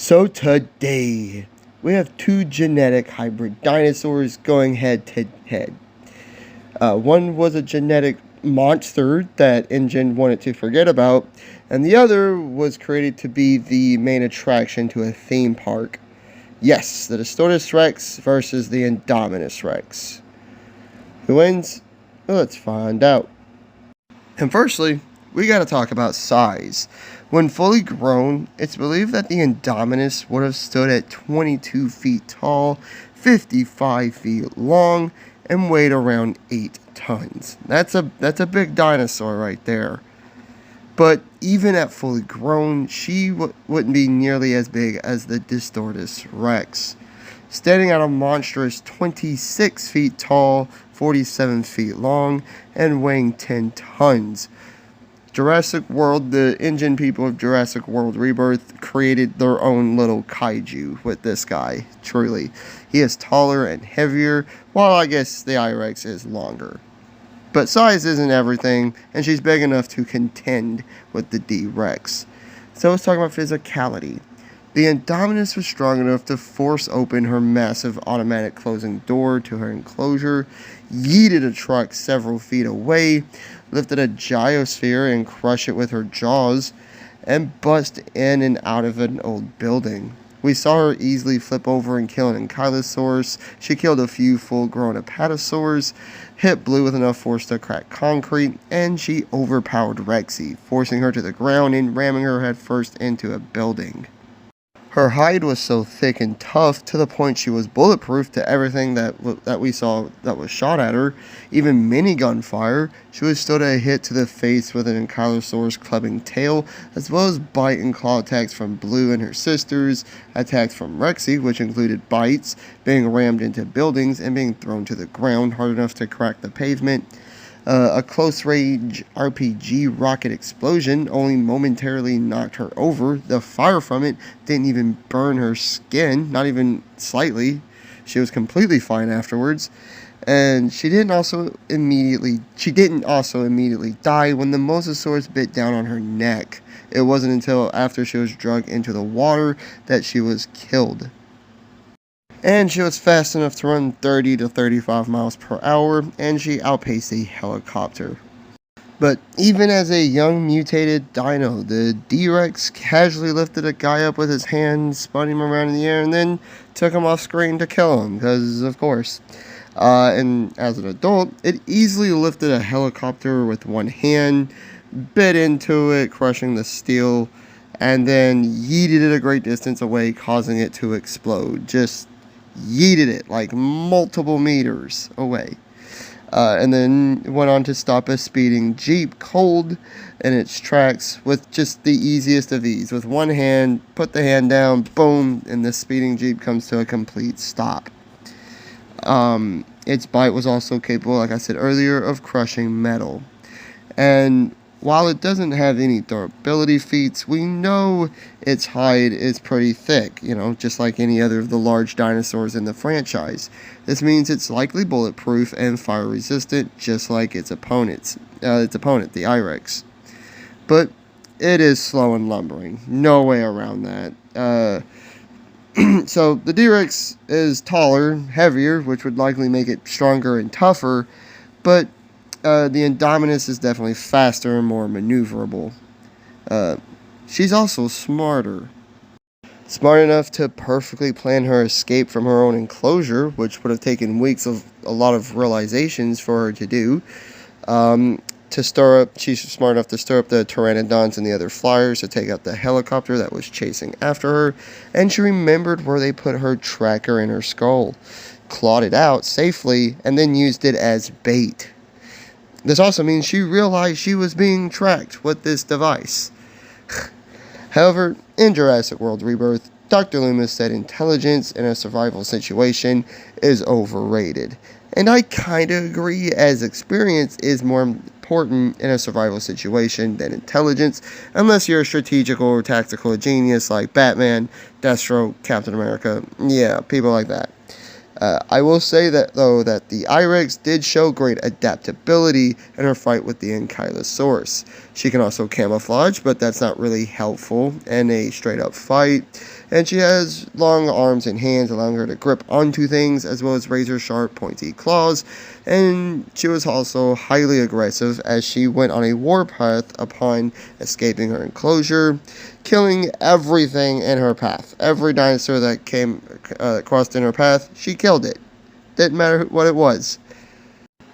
So today, we have two genetic hybrid dinosaurs going head to head. One was a genetic monster that Ingen wanted to forget about, and the other was created to be the main attraction to a theme park. Yes, the Distortus Rex versus the Indominus Rex. Who wins? Well, let's find out. And firstly, we gotta talk about size. When fully grown, it's believed that the Indominus would have stood at 22 feet tall, 55 feet long, and weighed around 8 tons. That's a big dinosaur right there. But even at fully grown, she wouldn't be nearly as big as the Distortus Rex, standing at a monstrous 26 feet tall, 47 feet long, and weighing 10 tons. Jurassic World, the Ingen people of Jurassic World Rebirth created their own little kaiju with this guy, truly. He is taller and heavier, while I guess the I-Rex is longer. But size isn't everything, and she's big enough to contend with the D-Rex. So let's talk about physicality. The Indominus was strong enough to force open her massive automatic closing door to her enclosure, yeeted a truck several feet away, lifted a gyrosphere and crushed it with her jaws, and bust in and out of an old building. We saw her easily flip over and kill an ankylosaurus. She killed a few full-grown apatosaurs, hit Blue with enough force to crack concrete, and she overpowered Rexy, forcing her to the ground and ramming her head first into a building. Her hide was so thick and tough to the point she was bulletproof to everything that we saw that was shot at her. Even minigun fire, she withstood a hit to the face with an ankylosaurus clubbing tail, as well as bite and claw attacks from Blue and her sisters, attacks from Rexy, which included bites, being rammed into buildings, and being thrown to the ground hard enough to crack the pavement. A close-range RPG rocket explosion only momentarily knocked her over. The fire from it didn't even burn her skin, not even slightly. She was completely fine afterwards. And she didn't also immediately die when the mosasaurus bit down on her neck. It wasn't until after she was dragged into the water that she was killed. And she was fast enough to run 30 to 35 miles per hour, and she outpaced a helicopter. But even as a young mutated dino, the D-Rex casually lifted a guy up with his hand, spun him around in the air, and then took him off screen to kill him, because of course. And as an adult, it easily lifted a helicopter with one hand, bit into it, crushing the steel, and then yeeted it a great distance away, causing it to explode. Just yeeted it like multiple meters away. And then went on to stop a speeding Jeep cold in its tracks with just the easiest of ease. With one hand, put the hand down, boom, and the speeding Jeep comes to a complete stop. Its bite was also capable, like I said earlier, of crushing metal. And while it doesn't have any durability feats, we know its hide is pretty thick, just like any other of the large dinosaurs in the franchise. This means it's likely bulletproof and fire resistant, just like its opponent, the I-Rex. But it is slow and lumbering. No way around that. So the D-Rex is taller, heavier, which would likely make it stronger and tougher, but the Indominus is definitely faster and more maneuverable. She's also smarter. Smart enough to perfectly plan her escape from her own enclosure, which would have taken weeks of a lot of realizations for her to do. She's smart enough to stir up the pteranodons and the other flyers to take out the helicopter that was chasing after her. And she remembered where they put her tracker in her skull, clawed it out safely, and then used it as bait. This also means she realized she was being tracked with this device. However, in Jurassic World Rebirth, Dr. Loomis said intelligence in a survival situation is overrated. And I kinda agree, as experience is more important in a survival situation than intelligence, unless you're a strategical or tactical genius like Batman, Deathstroke, Captain America, people like that. I will say that, though, that the I-Rex did show great adaptability in her fight with the Ankylosaurus. She can also camouflage, but that's not really helpful in a straight up fight. And she has long arms and hands, allowing her to grip onto things, as well as razor sharp, pointy claws. And she was also highly aggressive, as she went on a warpath upon escaping her enclosure, killing everything in her path. Every dinosaur that came crossed in her path, she killed it. Didn't matter what it was.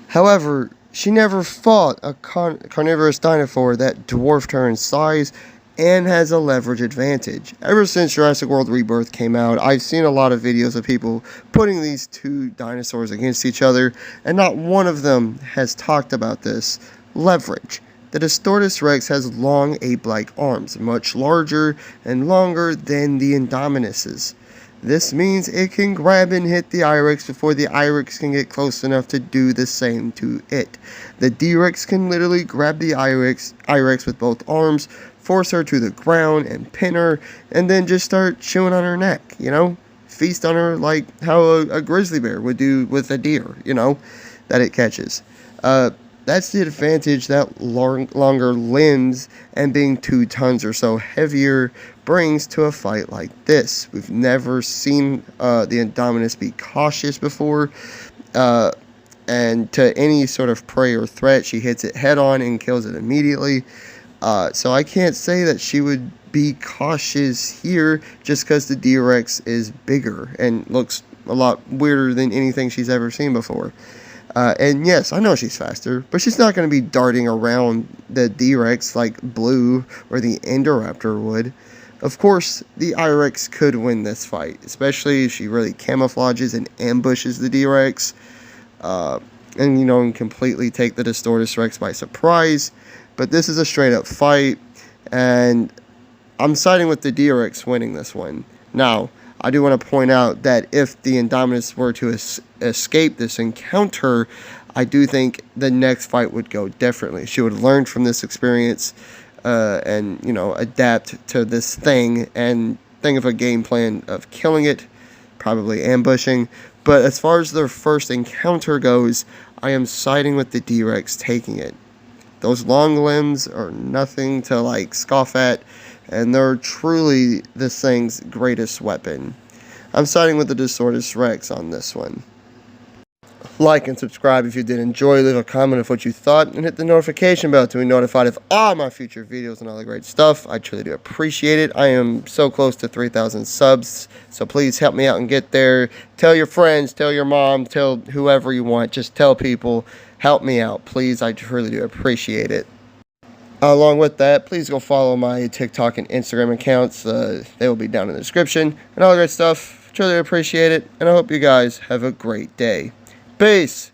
However, she never fought a carnivorous dinosaur that dwarfed her in size and has a leverage advantage. Ever since Jurassic World Rebirth came out, I've seen a lot of videos of people putting these two dinosaurs against each other, and not one of them has talked about this leverage. The Distortus Rex has long ape-like arms, much larger and longer than the Indominus's. This means it can grab and hit the I-Rex before the I-Rex can get close enough to do the same to it. The D-Rex can literally grab the I-Rex with both arms, force her to the ground and pin her, and then just start chewing on her neck, Feast on her like how a grizzly bear would do with a deer, that it catches. That's the advantage that longer limbs and being 2 tons or so heavier brings to a fight like this. We've never seen the Indominus be cautious before, and to any sort of prey or threat, she hits it head on and kills it immediately. So I can't say that she would be cautious here just because the D-Rex is bigger and looks a lot weirder than anything she's ever seen before. And yes, I know she's faster, but she's not going to be darting around the D-Rex like Blue or the Indoraptor would. Of course, the I-Rex could win this fight, especially if she really camouflages and ambushes the D-Rex, and completely take the Distortus Rex by surprise. But this is a straight up fight, and I'm siding with the D-Rex winning this one. Now, I do want to point out that if the Indominus were to escape this encounter, I do think the next fight would go differently. She would learn from this experience and, adapt to this thing and think of a game plan of killing it, probably ambushing. But as far as their first encounter goes, I am siding with the D-Rex taking it. Those long limbs are nothing to scoff at, and they're truly this thing's greatest weapon. I'm siding with the Distortus Rex on this one. Like and subscribe if you did enjoy. Leave a comment of what you thought, and hit the notification bell to be notified of all my future videos and all the great stuff. I truly do appreciate it. I am so close to 3,000 subs, so please help me out and get there. Tell your friends, tell your mom, tell whoever you want. Just tell people. Help me out, please. I truly do appreciate it. Along with that, please go follow my TikTok and Instagram accounts. They will be down in the description and all the great stuff. Truly appreciate it, and I hope you guys have a great day. Peace!